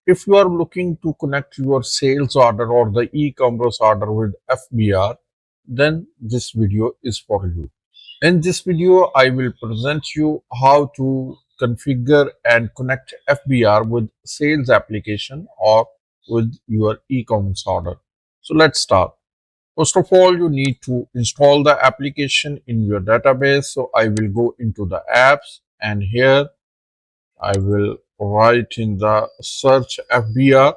If you are looking to connect your sales order or the e-commerce order with FBR, then this video is for you. In this video, I will present you how to configure and connect FBR with sales application or with your e-commerce order. So let's start. First of all, you need to install the application in your database. So I will go into the apps, and here I will write in the search FBR.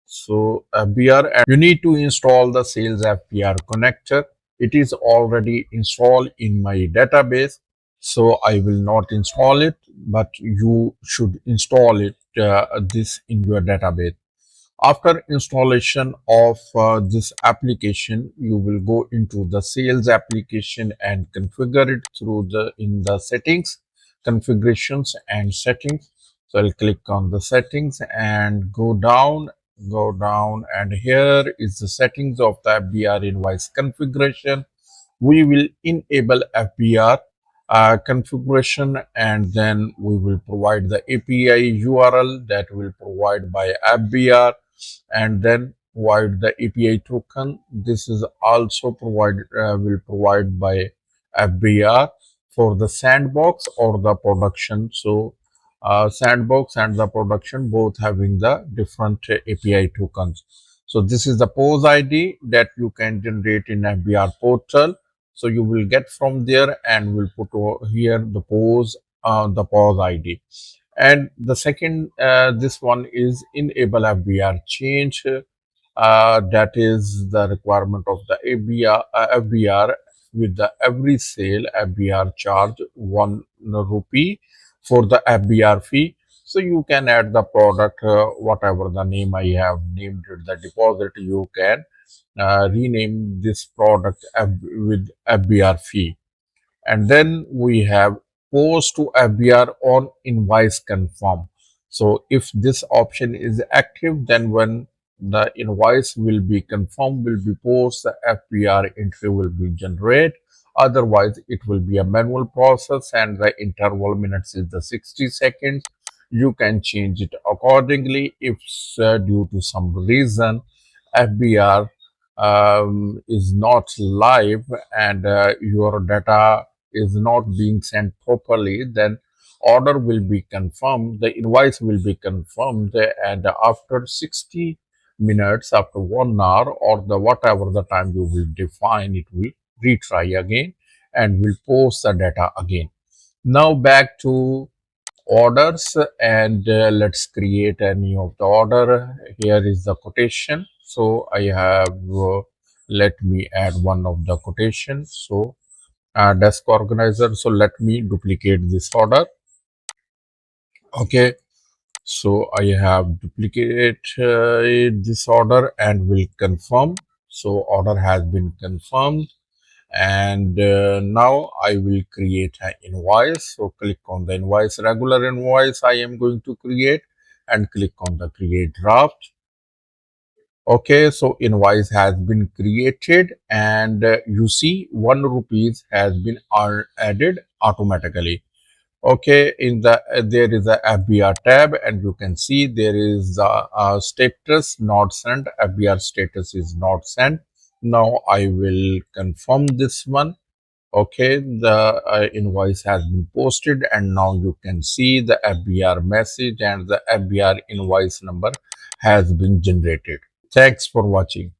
So FBR, and you need to install the Sales FBR Connector. It is already installed in my database, so I will not install it, but you should install it this in your database. After installation of this application, you will go into the sales application and configure it through the in the settings, configurations and settings. So I'll click on the settings and go down, and here is the settings of the FBR invoice configuration. We will enable FBR configuration, and then we will provide the API URL that will provide by FBR, and then provide the API token. This is also will provide by FBR for the sandbox or the production. So sandbox and the production both having the different API tokens. So this is the pose ID that you can generate in FBR portal. So you will get from there, and we'll put here the pose ID. And the second, this one is enable FBR change. That is the requirement of the FBR. With the every sale, FBR charge 1 rupee for the FBR fee. So you can add the product, whatever the name I have named it, the deposit. You can rename this product with FBR fee. And then we have post to FBR on invoice confirm. So if this option is active, then when the invoice will be confirmed, will be post, the FBR entry will be generated. Otherwise, it will be a manual process, and the interval minutes is the 60 seconds. You can change it accordingly if due to some reason FBR is not live, and your data is not being sent properly, then order will be confirmed, the invoice will be confirmed, and after 60 minutes, after 1 hour, or the whatever the time you will define, it will retry again and will post the data again. Now back to orders, and let's create any of the order. Here is the quotation. So I have let me add one of the quotations. So desk organizer. So let me duplicate this order. Okay, so I have duplicated this order and will confirm. So order has been confirmed, and now I will create an invoice. So click on the invoice, regular invoice I am going to create, and click on the create draft. Okay, so invoice has been created, and you see 1 rupees has been added automatically. Okay, in the there is a FBR tab, and you can see there is a status not sent. FBR status is not sent. Now I will confirm this one. Okay, the invoice has been posted, and now you can see the FBR message, and the FBR invoice number has been generated. Thanks for watching.